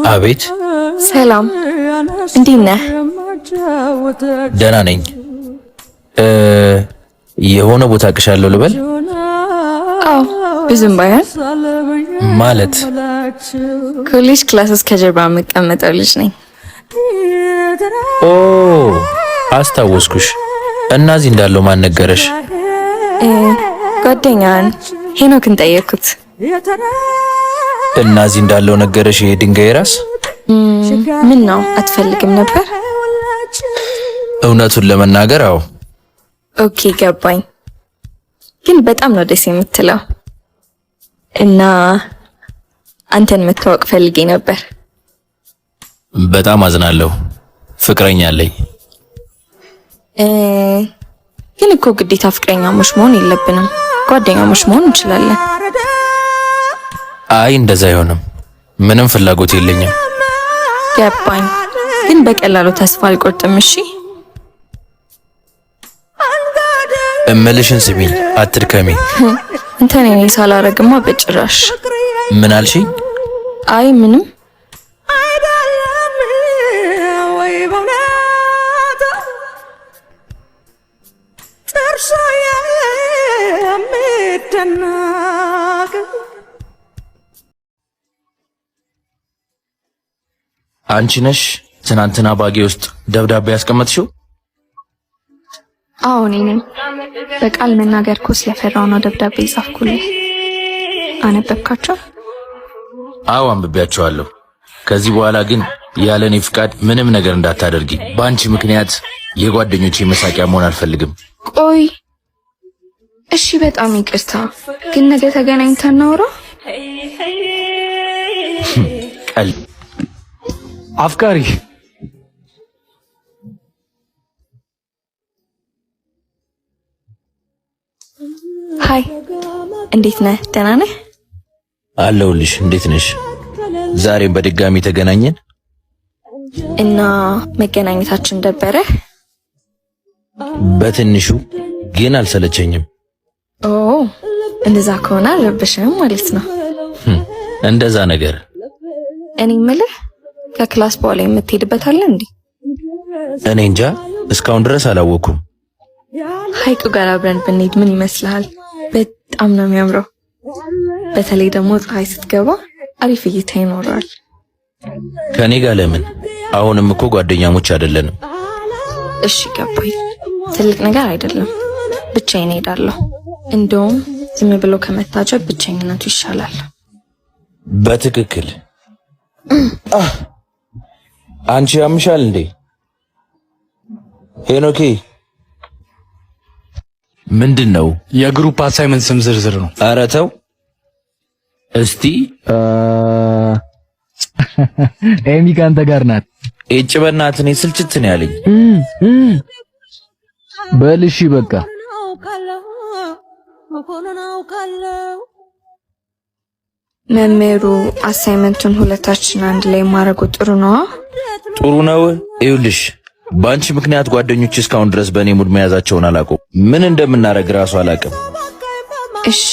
አቤት። ሰላም፣ እንዴት ነህ? ደህና ነኝ። የሆነ ቦታ አቅሻለሁ ልበል? አዎ፣ ብዙም ባይሆን ማለት ኮሌጅ ክላስ ከጀርባ የምቀመጠው ልጅ ነኝ። ኦ አስታወስኩሽ። እና እዚህ እንዳለው ማን ነገረሽ? ጓደኛን ሄኖክን ጠየቅኩት። እና እዚህ እንዳለው ነገረሽ? ይሄ ድንጋይ ራስ ምን ነው አትፈልግም ነበር? እውነቱን ለመናገር አዎ። ኦኬ ገባኝ። ግን በጣም ነው ደስ የምትለው እና አንተን መተዋወቅ ፈልጌ ነበር። በጣም አዝናለሁ። ፍቅረኛ አለኝ። ግን እኮ ግዴታ ፍቅረኛሞች መሆን የለብንም። ጓደኛሞች መሆን እንችላለን። አይ እንደዛ አይሆንም። ምንም ፍላጎት የለኝም። ገባኝ። ግን በቀላሉ ተስፋ አልቆርጥም። እሺ እምልሽን ስሚኝ፣ አትድከሚ። እንትን እኔ ሳላረግማ በጭራሽ። ምን አልሽኝ? አይ ምንም። አንቺ ነሽ ትናንትና ባጌ ውስጥ ደብዳቤ ያስቀመጥሽው? አዎ እኔ ነኝ። በቃል መናገር እኮ ስለፈራው ነው ደብዳቤ ጻፍኩልህ። አነበብካቸው? አዎ አንብቤያቸዋለሁ። ከዚህ በኋላ ግን ያለኔ ፍቃድ ምንም ነገር እንዳታደርጊ። በአንቺ ምክንያት የጓደኞቼ መሳቂያ መሆን አልፈልግም። ቆይ እሺ፣ በጣም ይቅርታ። ግን ነገ ተገናኝተን እናውራ። ቀል አፍቃሪ ሃይ፣ እንዴት ነህ? ደህና ነህ? አለሁልሽ። እንዴት ነሽ? ዛሬም በድጋሚ ተገናኘን እና መገናኘታችን ደበረ? በትንሹ ግን አልሰለቸኝም። ኦ እንደዛ ከሆነ አልረብሽም ማለት ነው። እንደዛ ነገር። እኔ የምልህ ከክላስ በኋላ የምትሄድበት አለ እንዴ? እኔ እንጃ፣ እስካሁን ድረስ አላወኩም። ሐይቁ ጋር አብረን ብንሄድ ምን ይመስልሃል? በጣም ነው የሚያምረው። በተለይ ደግሞ ፀሐይ ስትገባ አሪፍ እይታ ይኖራል። ከኔ ጋር ለምን? አሁንም እኮ ጓደኛሞች አይደለንም። እሺ ገባኝ። ትልቅ ነገር አይደለም። ብቻዬን እሄዳለሁ። እንደውም ዝም ብሎ ከመታጀብ ብቸኝነቱ ይሻላል። በትክክል። አንቺ ያምሻል እንዴ? ሄኖኬ ምንድን ነው? የግሩፕ አሳይመንት ስም ዝርዝር ነው። ኧረ ተው እስቲ። ኤሚ ካንተ ጋር ናት። እጭ በእናትህ እኔ ስልችት ነው ያለኝ። በልሺ በቃ መምህሩ አሳይመንቱን ሁለታችን አንድ ላይ ማድረጉ ጥሩ ነው። ጥሩ ነው። ይኸውልሽ በአንቺ ምክንያት ጓደኞች እስካሁን ድረስ በእኔ ሙድ መያዛቸውን አላውቅም። ምን እንደምናደርግ ራሱ አላውቅም። እሺ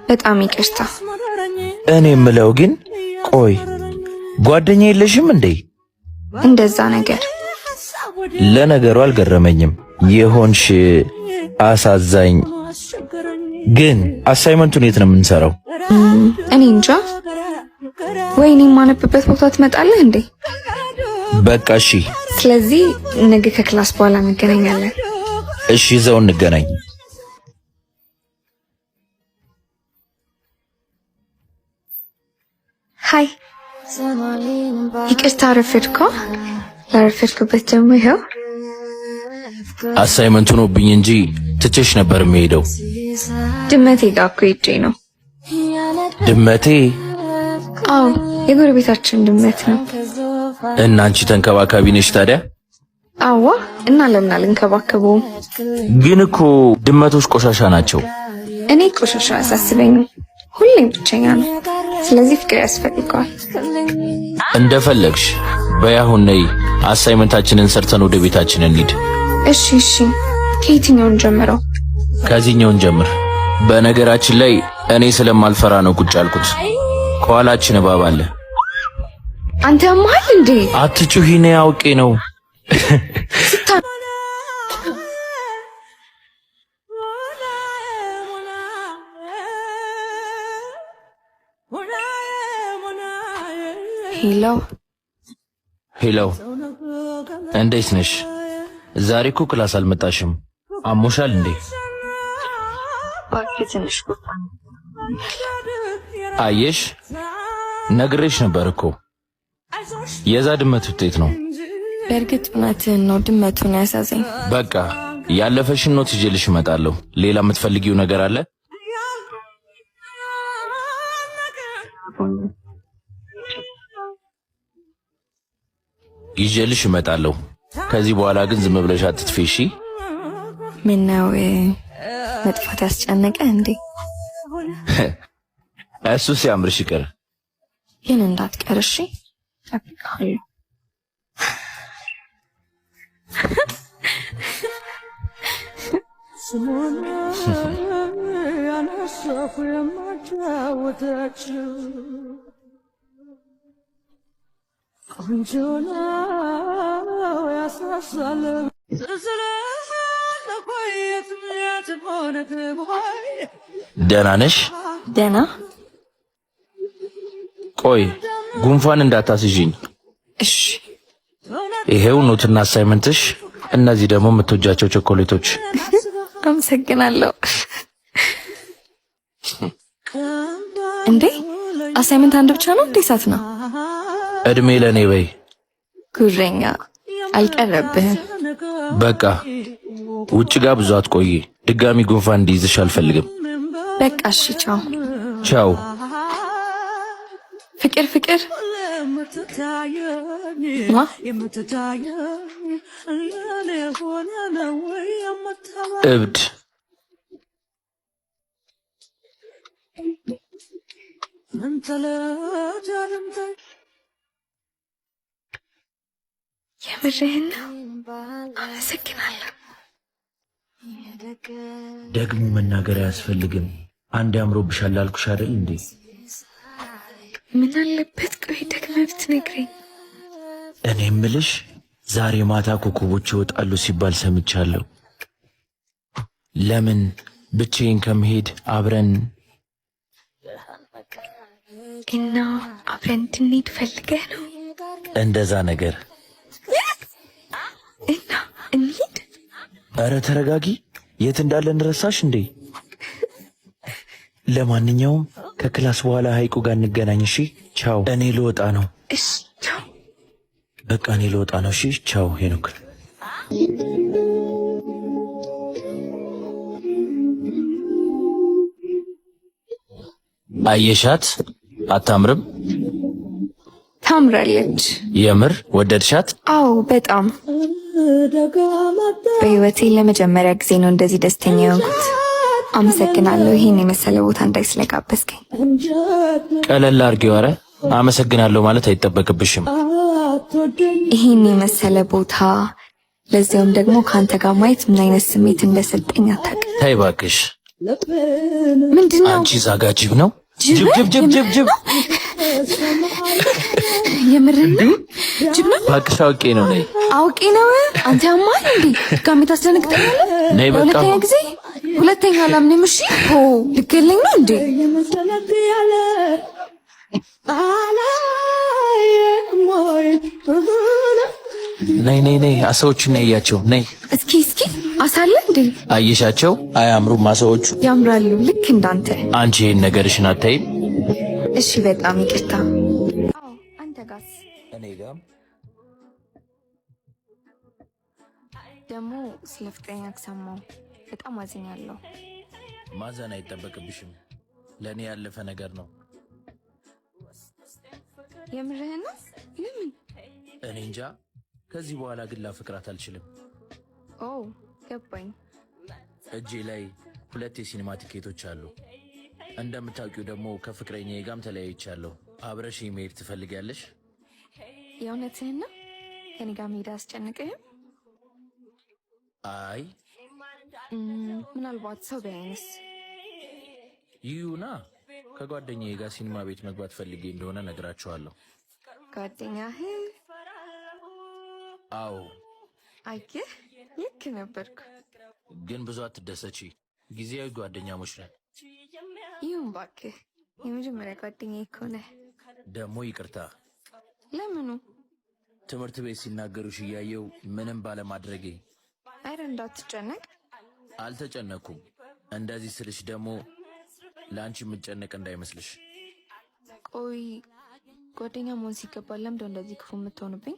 በጣም ይቅርታ። እኔ የምለው ግን ቆይ ጓደኛ የለሽም እንዴ? እንደዛ ነገር። ለነገሩ አልገረመኝም። የሆንሽ አሳዛኝ። ግን አሳይመንቱን የት ነው የምንሰራው? እኔ እንጃ። ወይኔ የማነብበት ቦታ ትመጣለህ እንዴ? በቃ እሺ። ስለዚህ ነገ ከክላስ በኋላ እንገናኛለን። እሺ እዛው እንገናኝ። ሃይ፣ ይቅርታ አረፈድኩ። ላረፈድኩበት ደግሞ ይኸው አሳይመንቱ ሆኖብኝ እንጂ ትቼሽ ነበር የምሄደው። ድመቴ ጋር እኮ ሄጄ ነው። ድመቴ? አዎ የጎረቤታችን ድመት ነው። እና አንቺ ተንከባካቢ ነሽ ታዲያ? አዋ፣ እና ለምን አልንከባከበውም? ግን እኮ ድመቶች ቆሻሻ ናቸው። እኔ ቆሻሻ አያሳስበኝም። ሁሌም ብቸኛ ነው። ስለዚህ ፍቅር ያስፈልገዋል። እንደፈለግሽ በይ። አሁን ነይ አሳይመንታችንን ሰርተን ወደ ቤታችን እንሂድ። እሺ እሺ። ከየትኛውን ጀምረው? ከዚህኛውን ጀምር። በነገራችን ላይ እኔ ስለማልፈራ ነው ቁጭ ያልኩት። ከኋላችን እባብ አለ። አንተ ያማል እንዴ? አትጩሂ፣ ነው ያውቄ ነው። ሄሎ ሄሎ፣ እንዴት ነሽ? ዛሬ እኮ ክላስ አልመጣሽም። አሞሻል እንዴ? ትንሽ አየሽ፣ ነግሬሽ ነበር እኮ የዛ ድመት ውጤት ነው። በእርግጥ እውነትህን ነው፣ ድመቱን ያሳዘኝ። በቃ ያለፈሽን ኖት ይዤልሽ እመጣለሁ። ሌላ የምትፈልጊው ነገር አለ? ይዤልሽ እመጣለሁ። ከዚህ በኋላ ግን ዝም ብለሽ አትጥፊ እሺ? ምነው መጥፋት ያስጨነቀ እንዴ? እሱ ሲያምርሽ ይቅር፣ ግን እንዳትቀር እሺ? እጠብቅሃለሁ። ደህና ነሽ? ደህና። ቆይ ጉንፋን እንዳታስይዥኝ እሺ። ይሄው ኖትና አሳይመንትሽ፣ እነዚህ ደግሞ የምትወጃቸው ቾኮሌቶች። አመሰግናለሁ። እንዴ አሳይመንት አንድ ብቻ ነው እንዴ? ሳት ነው። እድሜ ለኔ በይ። ጉረኛ አልቀረብህም። በቃ ውጭ ጋር ብዙ አትቆይ። ድጋሚ ጉንፋን እንዲይዝሽ አልፈልግም። በቃ እሺ፣ ቻው ቻው። ፍቅር ፍቅር እብድ የምርህን ነው? አመሰግናለሁ። ደግሞ መናገር አያስፈልግም። አንድ አምሮብሻል አልኩሽ አይደል እንዴ? ምን አለበት ቆይ ደግመህ ብትነግረኝ። እኔ እምልሽ ዛሬ ማታ ኮከቦች ይወጣሉ ሲባል ሰምቻለሁ። ለምን ብቻዬን ከመሄድ አብረን እና አብረን እንድንሄድ ፈልገህ ነው? እንደዛ ነገር እና እንሂድ። ኧረ ተረጋጊ። የት እንዳለን ረሳሽ እንዴ? ለማንኛውም ከክላስ በኋላ ሐይቁ ጋር እንገናኝ እሺ? ቻው። እኔ ልወጣ ነው። እሺ ቻው። በቃ እኔ ልወጣ ነው። እሺ ቻው ሄኖክ። አየሻት? አታምርም? ታምራለች። የምር ወደድሻት? አዎ በጣም። በህይወቴ ለመጀመሪያ ጊዜ ነው እንደዚህ ደስተኛ የሆንኩት። አመሰግናለሁ ይሄን የመሰለ ቦታ እንዳይ ስለጋበዝከኝ። ቀለል አድርጌው። ኧረ አመሰግናለሁ ማለት አይጠበቅብሽም። ይሄን የመሰለ ቦታ ለዚያውም ደግሞ ከአንተ ጋር ማየት ምን አይነት ስሜት እንደሰጠኝ አታውቅም። ተይ እባክሽ። ምንድነው? አንቺ ዛጋ ጅብ ነው። ጅብ ጅብ ጅብ ጅብ ጅብ። የምርህን ነው? ጅብ ነው? እባክሽ አውቄ ነው። ነይ። አውቄ ነው? አንተ ያማል እንዴ? ድጋሜ ታስደነግጠኛለህ? ነይ በቃ። ሁለተኛ ጊዜ ሁለተኛ አላምንም። እሺ ሆ ልገለኝ ነው እንዴ? ነይ ነይ ነይ። አሳዎቹን ነይ እያቸው። ነይ እስኪ እስኪ አሳለ እንዴ? አየሻቸው? አያምሩም አሳዎቹ? ያምራሉ ልክ እንዳንተ። አንቺ ይሄን ነገርሽን አታይም? እሺ በጣም ይቅርታ። አዎ አንተ ጋስ? እኔ ጋም ደግሞ ስለ ፍቅረኛ ከሰማሁ በጣም አዝኛለሁ። ማዘን አይጠበቅብሽም። ለእኔ ያለፈ ነገር ነው። የምርህን ነው? ለምን? እኔ እንጃ። ከዚህ በኋላ ግን ላፍቅራት አልችልም። ኦ ገባኝ። እጄ ላይ 2 የሲኒማ ቲኬቶች አሉ። እንደምታውቂው ደግሞ ከፍቅረኛዬ ጋርም ተለያይቻለሁ። አብረሽ መሄድ ትፈልጊያለሽ? የእውነትህን ነው? ከኔ ጋር መሄድ አያስጨንቅህም? አይ ምናልባት ሰው ቢያይንስ? ይሁና። ከጓደኛዬ ጋር ሲኒማ ቤት መግባት ፈልጌ እንደሆነ ነግራቸዋለሁ። ጓደኛህ? አዎ። አየህ ልክ ነበርኩ። ግን ብዙ አትደሰቺ፣ ጊዜያዊ ጓደኛሞች ነን። ይሁን እባክህ፣ የመጀመሪያ ጓደኛዬ እኮ ነህ። ደግሞ ይቅርታ። ለምኑ? ትምህርት ቤት ሲናገሩሽ እያየው ምንም ባለማድረጌ። አረ እንዳትጨነቅ። አልተጨነኩም። እንደዚህ ስልሽ ደግሞ ለአንቺ የምጨነቅ እንዳይመስልሽ። ቆይ ጓደኛ መሆን ሲገባል ለምንድነው እንደዚህ ክፉ የምትሆንብኝ?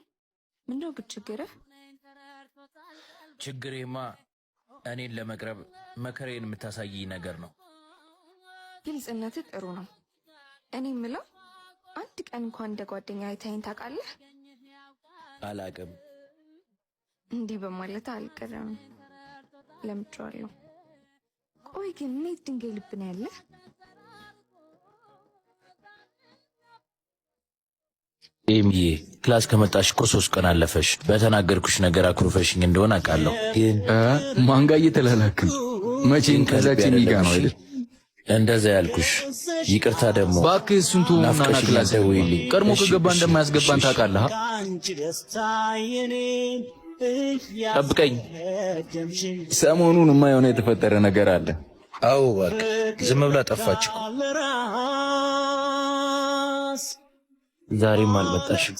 ምንድነው ግን ችግርህ? ችግሬማ እኔን ለመቅረብ መከሬን የምታሳይኝ ነገር ነው። ግልጽነትህ ጥሩ ነው። እኔ የምለው አንድ ቀን እንኳን እንደ ጓደኛ አይተኸኝ ታውቃለህ? አላቅም። እንዲህ በማለት አልቀረም፣ ለምቼዋለሁ። ቆይ ግን እንዴት ድንጋይ ልብ ነው ያለህ? ኤሚዬ ክላስ ከመጣሽ እኮ 3 ቀን አለፈሽ። በተናገርኩሽ ነገር አኩርፈሽኝ እንደሆነ አውቃለሁ። ግን ማን ጋር እየተላላክ ነው? መቼም ከዛች የሚጋ ነው አይደል? እንደዛ ያልኩሽ። ይቅርታ ደግሞ እባክህ እሱን ተውና ክላስ ደውይልኝ። ቀድሞ ከገባ እንደማያስገባን ታውቃለህ። ጠብቀኝ። ሰሞኑንማ የሆነ የተፈጠረ ነገር አለ። አዎ እባክህ፣ ዝም ብላ ጠፋች እኮ። ዛሬም አልመጣሽም።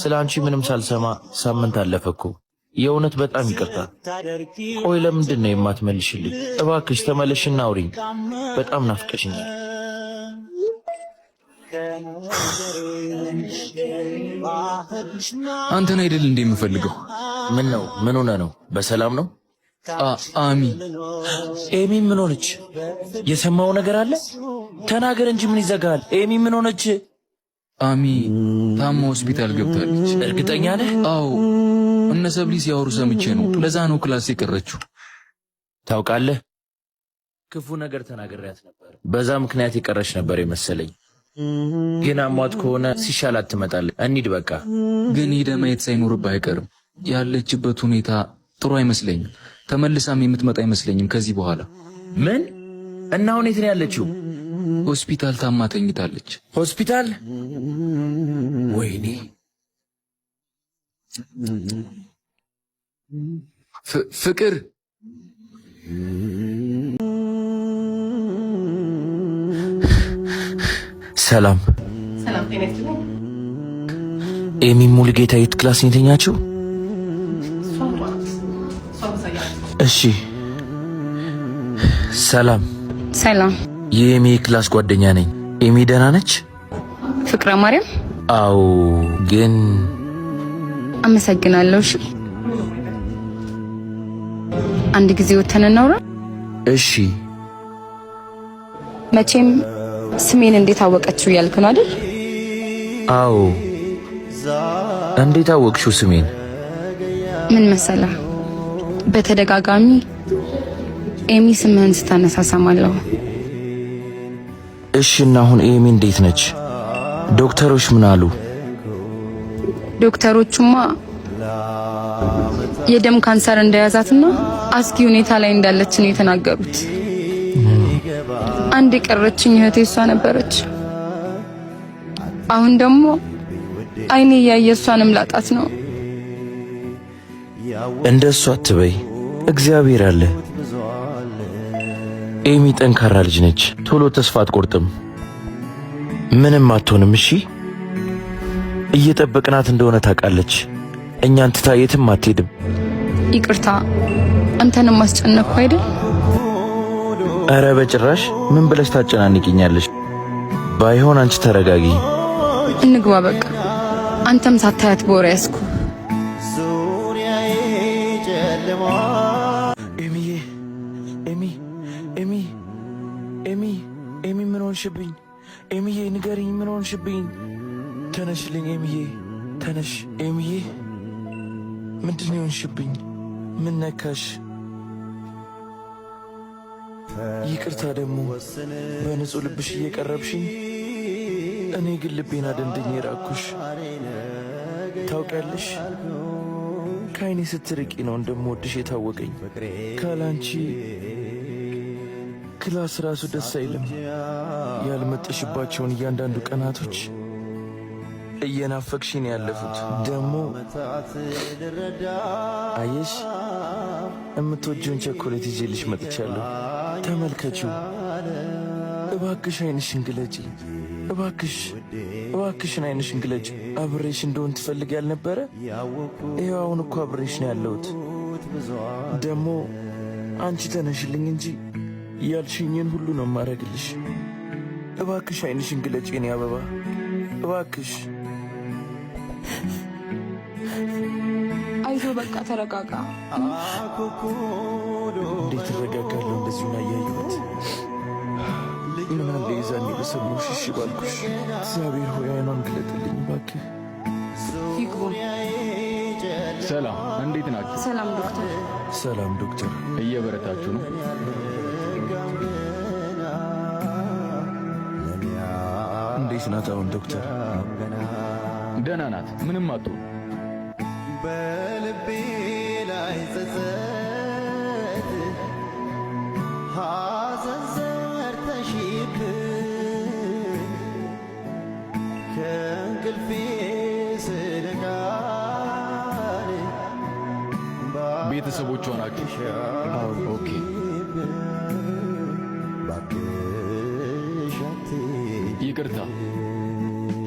ስለ አንቺ ምንም ሳልሰማ ሳምንት አለፈ እኮ። የእውነት በጣም ይቅርታ። ቆይ ለምንድን ነው የማትመልሽልኝ? እባክሽ ተመለሽና አውሪኝ። በጣም ናፍቀሽኛል። አንተን አይደል እንዴ የምፈልገው? ምን ነው? ምን ሆነ ነው? በሰላም ነው? አሚ ኤሚ ምን ሆነች? የሰማው ነገር አለ? ተናገር እንጂ ምን ይዘጋል? ኤሚ ምን ሆነች? አሚ ታማ ሆስፒታል ገብታለች። እርግጠኛ ነህ? አዎ፣ እነ ሰብሊ ሲያወሩ ሰምቼ ነው። ለዛ ነው ክላስ የቀረችው። ታውቃለህ፣ ክፉ ነገር ተናግሬያት ነበር። በዛ ምክንያት የቀረች ነበር የመሰለኝ። ግን አሟት ከሆነ ሲሻላት ትመጣለች። እንሂድ በቃ። ግን ሄደህ ማየት ሳይኖርብህ አይቀርም። ያለችበት ሁኔታ ጥሩ አይመስለኝም። ተመልሳም የምትመጣ አይመስለኝም ከዚህ በኋላ። ምን? እና አሁን የት ነው ያለችው? ሆስፒታል ታማ ተኝታለች። ሆስፒታል? ወይኔ። ፍቅር ሰላም። ሰላም ጤና ይስጥልኝ። ኤሚ ሙሉጌታ የት ክላስ ነው የተኛችው? እሺ። ሰላም። ሰላም። የኤሚ ክላስ ጓደኛ ነኝ። ኤሚ ደህና ነች? ፍቅረ ማርያም? አዎ፣ ግን አመሰግናለሁ። እሺ፣ አንድ ጊዜ ወተን እናውራ። እሺ። መቼም ስሜን እንዴት አወቀችው ያልክ ነው አይደል? አዎ። እንዴት አወቅሽው ስሜን? ምን መሰለህ፣ በተደጋጋሚ ኤሚ ስምህን ስታነሳሳማለሁ። እሺ፣ እና አሁን ኤሚ እንዴት ነች? ዶክተሮች ምን አሉ? ዶክተሮቹማ የደም ካንሰር እንደያዛትና አስጊ ሁኔታ ላይ እንዳለች ነው የተናገሩት። አንድ የቀረችኝ እህቴ እሷ ነበረች። አሁን ደግሞ አይኔ እያየ እሷንም ላጣት ነው። እንደሱ አትበይ፣ እግዚአብሔር አለ። ኤሚ ጠንካራ ልጅ ነች። ቶሎ ተስፋ አትቆርጥም። ምንም አትሆንም። እሺ፣ እየጠበቅናት እንደሆነ ታውቃለች። እኛን ትታ የትም አትሄድም። ይቅርታ፣ አንተንም ማስጨነቅኩ አይደል? አረ በጭራሽ። ምን ብለሽ ታጨናንቂኛለሽ? ባይሆን አንቺ ተረጋጊ። እንግባ በቃ። አንተም ሳታያት በወሬ ያስኩ። ኤሚዬ፣ ኤሚ ምን ሆንሽብኝ? ኤሚዬ ንገሪኝ፣ ምን ሆንሽብኝ? ተነሽልኝ ኤሚዬ፣ ተነሽ ኤሚዬ። ምንድን ነው የሆንሽብኝ? ምን ነካሽ? ይቅርታ ደግሞ በንጹህ ልብሽ እየቀረብሽኝ፣ እኔ ግን ልቤን አደንድኜ ራኩሽ። ታውቂያለሽ፣ ከአይኔ ስትርቂ ነው እንደምወድሽ የታወቀኝ። ካላንቺ ክላስ ራሱ ደስ አይልም። ያልመጠሽባቸውን እያንዳንዱ ቀናቶች እየናፈቅሽኝ ያለፉት ደግሞ አየሽ እምትወጂውን ቸኮሌት ይዤልሽ መጥቻለሁ። ተመልከቺው። እባክሽ አይንሽን ግለጪ። እባክሽን አይንሽን ግለጪ። አብሬሽ እንደሆን ትፈልጊ ያልነበረ? ይኸው አሁን እኮ አብሬሽ ነው ያለሁት። ደግሞ አንቺ ተነሽልኝ እንጂ ያልሽኝን ሁሉ ነው ማረግልሽ። እባክሽ አይንሽን ግለጪ የኔ አበባ እባክሽ። አይዞ በቃ ተረጋጋ። እንዴት እረጋጋለሁ እንደዚሁ ያያየሁት? ምን አለ የዛኔ በሰማሁሽ እሺ ባልኩሽ። እግዚአብሔር ሆይ አይኗን ግለጥልኝ እባክህ። ሰላም፣ እንዴት ናችሁ? ሰላም ዶክተር። ሰላም ዶክተር። እየበረታችሁ ነው? እንዴት ናት አሁን ዶክተር? ደህና ናት፣ ምንም አትሆን። በልቤ ላይ ጸጸት ሐዘን ዘርተሽብኝ ከእንቅልፌ ስነቃል ቤተሰቦቿ ናችሁ? ኦኬ። ይቅርታ፣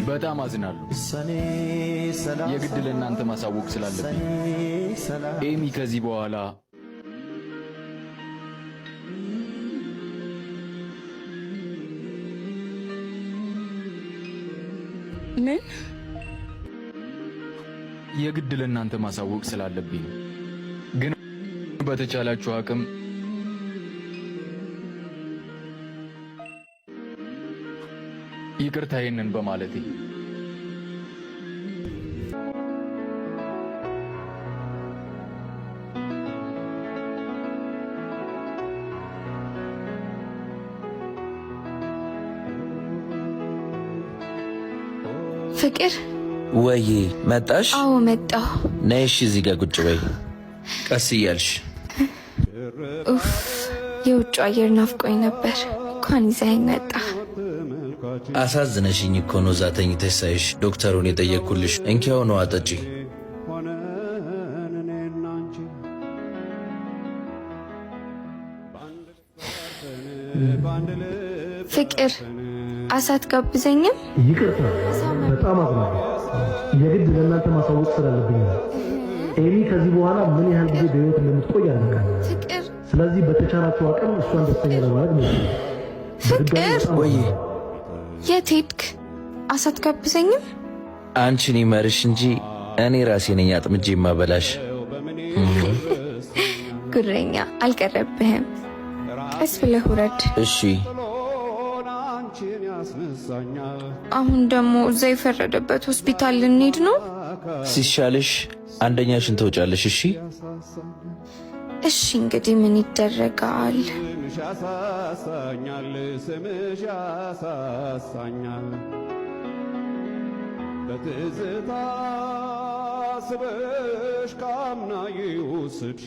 በጣም አዝናለሁ። የግድ ለእናንተ ማሳወቅ ስላለብኝ ኤሚ ከዚህ በኋላ ምን? የግድ ለእናንተ ማሳወቅ ስላለብኝ ግን በተቻላችሁ አቅም ይቅርታ ይሄንን በማለቴ ፍቅር ወይ መጣሽ? አዎ መጣሁ። ነይሽ እዚህ ጋር ቁጭ በይ ቀስ እያልሽ። ኡፍ የውጭ አየር ናፍቆኝ ነበር። እንኳን ይዘኸኝ መጣ። አሳዝነሽኝ እኮ ነው እዛ ተኝተሽ ሳይሽ ዶክተሩን የጠየቅኩልሽ። እንኪያው ነው አጠጪ። ፍቅር አሳት ጋብዘኝም? ይቅርታ፣ በጣም አዝናለሁ። የግድ ለእናንተ ማሳወቅ ስላለብኝ ነው። ኤሚ ከዚህ በኋላ ምን ያህል ጊዜ በሕይወት እንደምትቆይ አልነቃል። ፍቅር ስለዚህ በተቻላችሁ አቅም እሷን ደስተኛ ለማድረግ ነው። ፍቅር ወይ የት ሄድክ? አሳት ጋብዘኝም? አንቺን ይመርሽ እንጂ እኔ ራሴ ነኝ አጥምጄ ማበላሽ። ጉረኛ አልቀረብህም። ቀስ ብለህ ውረድ እሺ። አሁን ደግሞ እዛ የፈረደበት ሆስፒታል ልንሄድ ነው። ሲሻልሽ አንደኛሽን ተውጫለሽ። እሺ እሺ፣ እንግዲህ ምን ይደረጋል? ስምሽ ያሳሳኛል በትዝታ ስበሽ ካምና ይውስድሽ